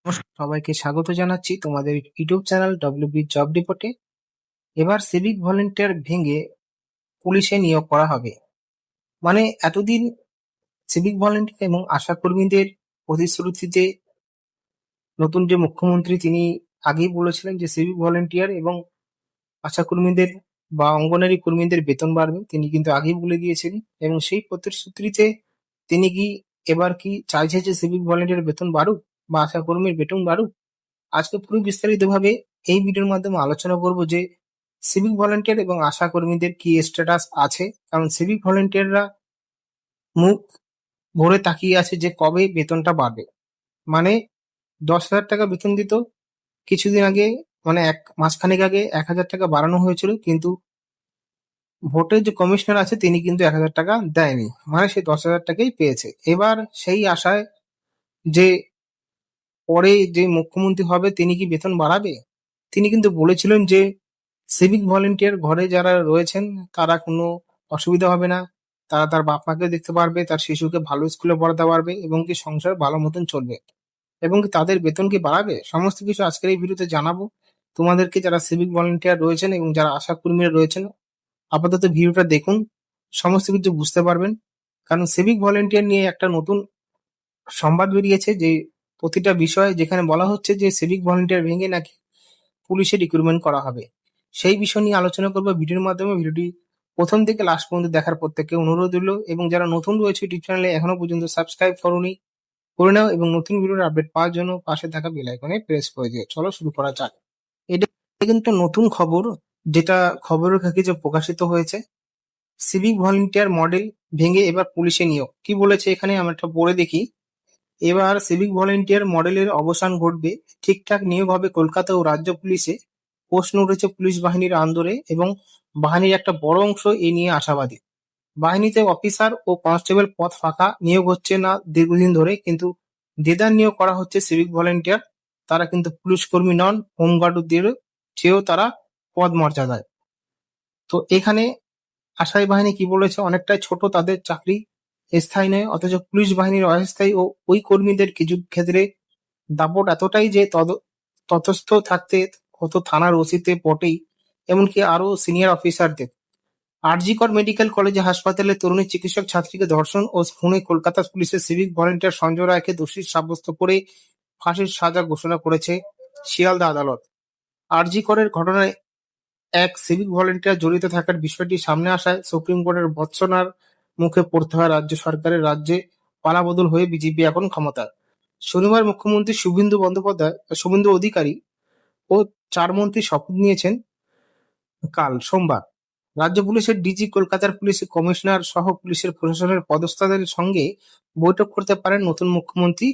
নমস্কার, সবাইকে স্বাগত জানাচ্ছি তোমাদের ইউটিউব চ্যানেল ডব্লিউবি জব রিপোর্টে। এবার সিভিক ভলেন্টিয়ার ভেঙে পুলিশে নিয়োগ করা হবে। মানে এতদিন সিভিক ভলেন্টিয়ার এবং আশা কর্মীদের প্রতিশ্রুতিতে নতুন যে মুখ্যমন্ত্রী তিনি আগেই বলেছিলেন যে সিভিক ভলেন্টিয়ার এবং আশা কর্মীদের বা অঙ্গনারী কর্মীদের বেতন বাড়বে, তিনি কিন্তু আগেই বলে দিয়েছিলেন। এবং সেই প্রতিশ্রুতিতে তিনি কি এবার কি চাইছে যে সিভিক ভলেন্টিয়ার বেতন বাড়ুক বা আশা কর্মীর বেতন বাড়ুক? আজকে পুরো বিস্তারিতভাবে এই ভিডিওর মাধ্যমে আলোচনা করব যে সিভিক ভলেন্টিয়ার এবং আশা কর্মীদের কি স্ট্যাটাস আছে। কারণ সিভিক ভলেন্টিয়াররা মুখ ভরে তাকিয়ে আছে যে কবে বেতনটা বাড়বে। মানে 10,000 টাকা বেতন দিত কিছুদিন আগে, মানে মাসখানেক আগে 1,000 টাকা বাড়ানো হয়েছিল, কিন্তু ভোটের যে কমিশনার আছে তিনি কিন্তু 1,000 টাকা দেয়নি, মানে সে 10,000 টাকাই পেয়েছে। এবার সেই আশায় যে পরে যে মুখ্যমন্ত্রী হবে তিনি কি বেতন বাড়াবে। তিনি কিন্তু বলেছিলেন যে সিভিক ভলেন্টিয়ার ঘরে যারা রয়েছেন তারা কোনো অসুবিধা হবে না, তারা তার বাপ মাকে দেখতে পারবে, তার শিশুকে ভালো স্কুলে পড়াতে পারবে এবং কি সংসার ভালো মতন চলবে। এবং কি তাদের বেতন কি বাড়াবে, সমস্ত কিছু আজকের এই ভিডিওতে জানাবো তোমাদেরকে। যারা সিভিক ভলেন্টিয়ার রয়েছেন এবং যারা আশা কর্মীরা রয়েছেন, আপাতত ভিডিওটা দেখুন, সমস্ত কিছু বুঝতে পারবেন। কারণ সিভিক ভলেন্টিয়ার নিয়ে একটা নতুন সংবাদ বেরিয়েছে যে প্রতিটা বিষয় যেখানে বলা হচ্ছে যে সিভিক ভলেন্টিয়ার ভেঙে নাকি পুলিশে রিক্রুটমেন্ট করা হবে। সেই বিষয় নিয়ে আলোচনা করবো ভিডিওর মাধ্যমে। ভিডিওটি প্রথম থেকে লাস্ট পর্যন্ত দেখার প্রত্যেককে অনুরোধ রইল। এবং যারা নতুন রয়েছে ইউটিউব চ্যানেলে এখনো পর্যন্ত সাবস্ক্রাইব করোনি, করে নাও এবং নতুন ভিডিওর আপডেট পাওয়ার জন্য পাশে থাকা বেল আইকনে প্রেস করে দিও। চলো শুরু করা যাক। এটা কিন্তু নতুন খবর, যেটা খবরের কাগজে প্রকাশিত হয়েছে। সিভিক ভলেন্টিয়ার মডেল ভেঙে এবার পুলিশে নিয়োগ। কি বলেছে এখানে আমরা একটা পড়ে দেখি। এবার সিভিক ভলেন্টিয়ার মডেলের অবসান ঘটবে, ঠিকঠাক নিয়োগ হবে কলকাতা ও রাজ্য পুলিশে। প্রশ্ন উঠেছে পুলিশ বাহিনীর আন্দোলনে এবং বাহিনীর একটা বড় অংশ এ নিয়ে আশাবাদী। বাহিনীতে অফিসার ও কনস্টেবল পদ ফাঁকা, নিয়োগ হচ্ছে না দীর্ঘদিন ধরে, কিন্তু দেদার নিয়োগ করা হচ্ছে সিভিক ভলেন্টিয়ার। তারা কিন্তু পুলিশ কর্মী নন, হোমগার্ডদের চেয়েও তারা পদ মর্যাদায়। তো এখানে আশাই বাহিনী কি বলেছে, অনেকটাই ছোট তাদের চাকরি, স্থায়ী নয়। অথচ পুলিশ বাহিনীর অস্থায়ী ও ওই কর্মীদের কিছু ক্ষেত্রে দাপট এতটাই যে তটস্থ থাকতে হতো থানার ওসিতে পটেই, এমনকি আরো সিনিয়র অফিসারদের। আরজিকর মেডিকেল কলেজে হাসপাতালে তরুণী চিকিৎসক ছাত্রীকে ধর্ষণ ও খুনে কলকাতা পুলিশের সিভিক ভলেন্টিয়ার সঞ্জয় রায়কে দোষী সাব্যস্ত করে ফাঁসির সাজা ঘোষণা করেছে শিয়ালদা আদালত। আরজিকরের ঘটনায় এক সিভিক ভলেন্টিয়ার জড়িত থাকার বিষয়টি সামনে আসায় সুপ্রিম কোর্টের ভর্ৎসনার মুখে পড়তে হয় রাজ্য সরকারের। রাজ্যে পালাবদল হয়ে বিজেপি এখন ক্ষমতায়। শনিবার মুখ্যমন্ত্রী শুভেন্দু অধিকারী ও 4 মন্ত্রী শপথ নিয়েছেন। কাল সোমবার রাজ্য পুলিশের ডিজি, কলকাতার পুলিশ কমিশনার সহ পুলিশের প্রশাসনের পদস্থদের সঙ্গে বৈঠক করতে পারেন নতুন মুখ্যমন্ত্রী।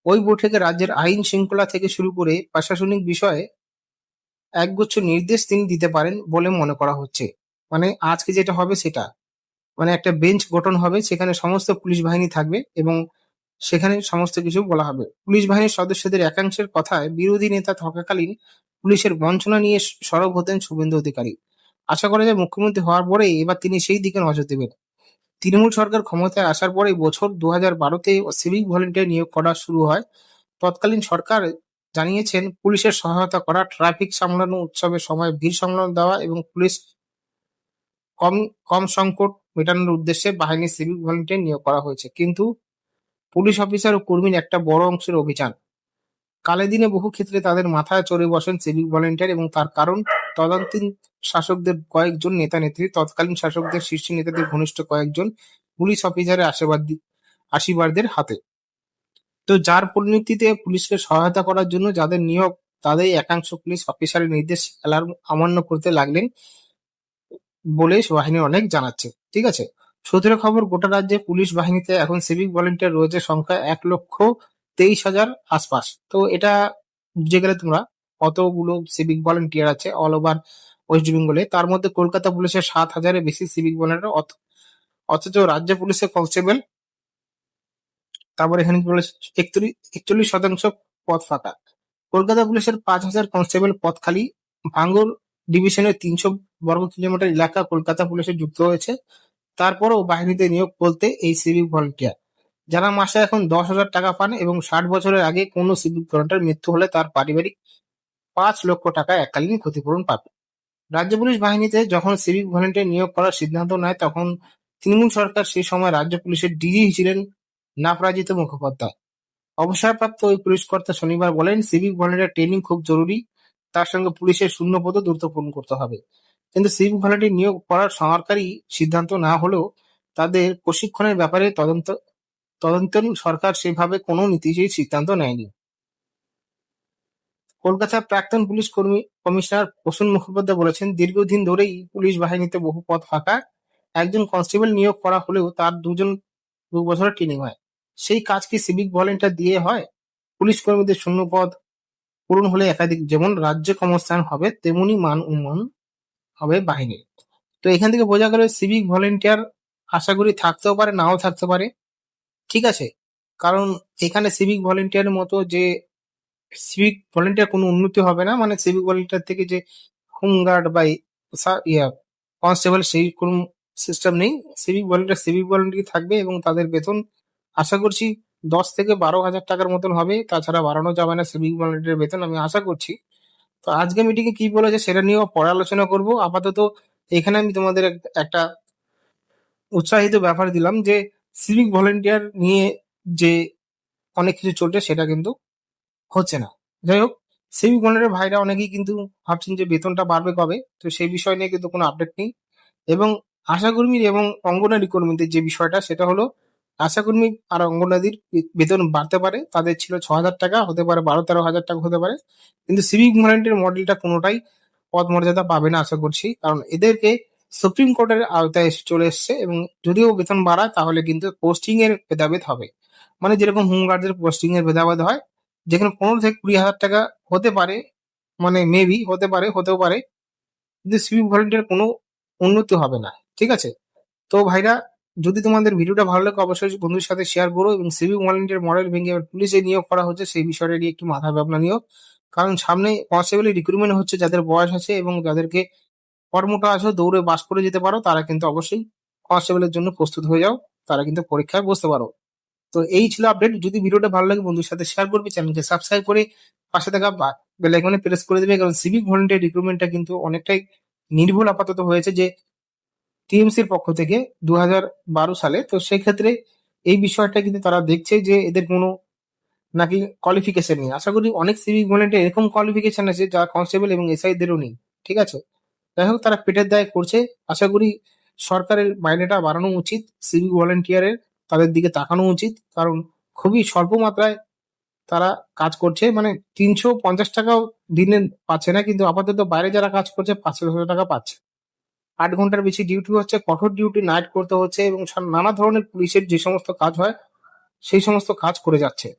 ওই বৈঠকে রাজ্যের আইন শৃঙ্খলা থেকে শুরু করে প্রশাসনিক বিষয়ে একগুচ্ছ নির্দেশ তিনি দিতে পারেন বলে মনে করা হচ্ছে। মানে আজকে যেটা হবে সেটা, মানে একটা বেঞ্চ গঠন হবে, সেখানে সমস্ত পুলিশ বাহিনী থাকবে এবং সেখানে সমস্ত কিছু বলা হবে। পুলিশ বাহিনীর সদস্যদের একাংশের কথায় বিরোধী নেতা থাকাকালীন পুলিশের বঞ্চনা নিয়ে সরব হতেন শুভেন্দু অধিকারী। আশা করা যায় মুখ্যমন্ত্রী হওয়ার পরে এবার তিনি সেই দিকে নজর দেবেন। তৃণমূল সরকার ক্ষমতায় আসার পরে বছর 2012-তে সিভিক ভলেন্টিয়ার নিয়োগ করা শুরু হয়। তৎকালীন সরকার জানিয়েছেন পুলিশের সহায়তা করা, ট্রাফিক সামলানো, উৎসবের সময় ভিড় সামলানো দেওয়া এবং পুলিশ কম কম সংকট মেটানোর উদ্দেশ্যে বাহিনীর সিভিক ভলেন্টিয়ার নিয়োগ করা হয়েছে। কিন্তু পুলিশ অফিসার ও কর্মীর একটা বড় অংশের অভিযান, কালে দিনে বহু ক্ষেত্রে তাদের মাথায় চড়ে বসেন সিভিক ভলেন্টিয়ার। এবং তার কারণ তদানীন্তন শাসকদের কয়েকজন নেতা নেত্রী, তৎকালীন শাসকদের শীর্ষ নেতাদের ঘনিষ্ঠ কয়েকজন পুলিশ অফিসারের আশীর্বাদের হাতে। তো যার পরিণতিতে পুলিশকে সহায়তা করার জন্য যাদের নিয়োগ, তাদের একাংশ পুলিশ অফিসারের নির্দেশ অ্যালার্ম অমান্য করতে লাগলেন বলে বাহিনীর অনেক জানাচ্ছে। ঠিক আছে, সূত্রের খবর গোটা রাজ্যে পুলিশ বাহিনীতে এখন সিভিক ভলেন্টিয়ার রয়েছে সংখ্যা 1,23,000 আশপাশ। তো এটা বুঝে গেলে তোমরা কতগুলো সিভিক ভলেন্টিয়ার আছে অল ওভার ওয়েস্ট বেঙ্গলে। তার মধ্যে কলকাতা পুলিশের 7,000-এর বেশি সিভিক ভলেন্টিয়ার, অথচ রাজ্য পুলিশের কনস্টেবল, তারপর এখানে কি বলেছে, 41% পদ ফাঁকা। কলকাতা পুলিশের 5,000 কনস্টেবল পদ খালি। ভাঙড় ডিভিশনের 300 বর্গ কিলোমিটার এলাকা কলকাতা পুলিশে যুক্ত হয়েছে। তারপরও বাহিনীতে নিয়োগ বলতে এই সিভিক ভলেন্টিয়ার, যারা মাসে এখন 10,000 টাকা পান এবং 60 বছরের আগে কোনো সিভিক ভলেন্টিয়ার মৃত্যু হলে তার পারিবারিক 5 লক্ষ টাকা এককালীন ক্ষতিপূরণ পাবে। রাজ্য পুলিশ বাহিনীতে যখন সিভিক ভলেন্টিয়ার নিয়োগ করার সিদ্ধান্ত নেয় তখন তৃণমূল সরকার সেই সময় রাজ্য পুলিশের ডিজি ছিলেন নাপরাজিত মুখোপাধ্যায়। অবসরপ্রাপ্ত ওই পুলিশ কর্তা শনিবার বলেন, সিভিক ভলেন্টিয়ার ট্রেনিং খুব জরুরি, তার সঙ্গে পুলিশের শূন্যপদও দ্রুত পূরণ করতে হবে। কিন্তু সিভিক ভলেন্টিয়ার নিয়োগ করার সরকারি সিদ্ধান্ত না হলেও তাদের প্রশিক্ষণের ব্যাপারে তদন্তের সরকার সেভাবে কোনো নীতিশীল সিদ্ধান্ত নেয়নি। কলকাতার প্রাক্তন পুলিশ কমিশনার প্রসূন মুখোপাধ্যায় বলেছেন, দীর্ঘদিন ধরেই পুলিশ বাহিনীতে বহু পদ ফাঁকা। একজন কনস্টেবল নিয়োগ করা হলেও তার 2 বছরের ট্রেনিং হয়। সেই কাজ কি সিভিক ভলেন্টিয়ার দিয়ে হয়? পুলিশ কর্মীদের শূন্য পদ পূরণ হলে একাধিক যেমন রাজ্য কর্মস্থান হবে, তেমনি মান উন্নয়ন হবে বাহিনীর। তো এখান থেকে বোঝা গেল সিভিক ভলেন্টিয়ার আশা করি থাকতেও পারে, নাও থাকতে পারে। ঠিক আছে? কারণ এখানে সিভিক ভলেন্টিয়ারের মতো যে সিভিক ভলেন্টিয়ার কোনো উন্নতি হবে না, মানে সিভিক ভলেন্টিয়ার থেকে যে হোমগার্ড বা কনস্টেবল সেই কোনো সিস্টেম নেই। সিভিক ভলেন্টিয়ার থাকবে এবং তাদের বেতন আশা করছি 10 থেকে 12 হাজার টাকার মতন হবে। তাছাড়া বাড়ানো যাবে না সিভিক ভলেন্টিয়ার বেতন, আমি আশা করছি। তো আজকে মিটিং এ কি বলেছে সেটা নিয়েও পরে আলোচনা করব। আপাতত এখানে আমি তোমাদের একটা উৎসাহিত ব্যাপার দিলাম যে সিভিক ভলেন্টিয়ার নিয়ে যে অনেক কিছু চলছে সেটা কিন্তু হচ্ছে না। যাই হোক, সিভিক ভলেন্টিয়ার ভাইরা অনেকেই কিন্তু ভাবছেন যে বেতনটা বাড়বে কবে, তো সেই বিষয় নিয়ে কিন্তু কোনো আপডেট নেই। এবং আশাকর্মীর এবং অঙ্গনারী কর্মীদের যে বিষয়টা সেটা হলো, আশাকর্মী আর অঙ্গনারীর বেতন বাড়তে পারে, তাদের ছিল 6,000 টাকা, হতে পারে 12-13 হাজার টাকা হতে পারে, কিন্তু সিভিক ভলেন্টিয়ার মডেলটা কোনোটাই পদ মর্যাদা পাবে না আশা করছি, কারণ এদেরকে সুপ্রিম কোর্টের আওতায় চলে এসছে এবং যদিও বেতন বাড়ায় তাহলে কিন্তু পোস্টিং এর ভেদাভেদ হবে। মানে যেরকম হোমগার্ডদের পোস্টিং এর ভেদাভেদ হয়, যেখানে 15 থেকে 20 হাজার টাকা হতে পারে, মানে মেবি হতে পারে, হতেও পারে, কিন্তু সিভিক ভলেন্টিয়ার কোনো উন্নতি হবে না। ঠিক আছে? তো ভাইরা, যদি তোমাদের ভিডিওটা ভালো লাগে অবশ্যই বন্ধুদের সাথে শেয়ার করো এবং সিভিক ভলেন্টিয়ার মডেল ভেঙে এবার পুলিশে নিয়োগ করা হচ্ছে সেই বিষয়টা নিয়ে একটু মাথা ভাবনা নিও। কারণ সামনে কনস্টেবলের রিক্রুটমেন্ট হচ্ছে, যাদের বয়স আছে এবং যাদেরকে কর্মটা আছে দৌড়ে বাস করে যেতে পারো তারা কিন্তু অবশ্যই কনস্টেবলের জন্য প্রস্তুত হয়ে যাও, তারা কিন্তু পরীক্ষায় বসতে পারো। তো এই ছিল আপডেট। যদি ভিডিওটা ভালো লাগে বন্ধুর সাথে শেয়ার করবে, চ্যানেলকে সাবস্ক্রাইব করে পাশে থাকা বেল আইকনে প্রেস করে দেবে, কারণ সিভিক ভলেন্টিয়ার রিক্রুটমেন্টটা কিন্তু অনেকটাই নির্ভুল আপাতত হয়েছে যে টিএমসির পক্ষ থেকে 2012 সালে। তো সেক্ষেত্রে এই বিষয়টা কিন্তু তারা দেখছে যে এদের কোনো নাকি কোয়ালিফিকেশন নেই। আশা করি অনেক সিভিক ভলেন্টিয়ার এরকম কোয়ালিফিকেশন আছে যা কনস্টেবল এবং এসআই দেরও নেই। ঠিক আছে? যাই হোক, তারা পেটের দায় করছে। আশা করি সরকারের মাইনেটা বাড়ানো উচিত, সিভিক ভলেন্টিয়ারের তাদের দিকে তাকানো উচিত, কারণ খুবই স্বল্প মাত্রায় তারা কাজ করছে। মানে 350 টাকাও দিনে পাচ্ছে না, কিন্তু আপাতত বাইরে যারা কাজ করছে 500 টাকা পাচ্ছে। 8 ঘন্টার বেশি ডিউটি হচ্ছে, কঠোর ডিউটি নাইট করতে হচ্ছে এবং নানা ধরনের পুলিশের যে সমস্ত কাজ হয় সেই সমস্ত কাজ করে যাচ্ছে।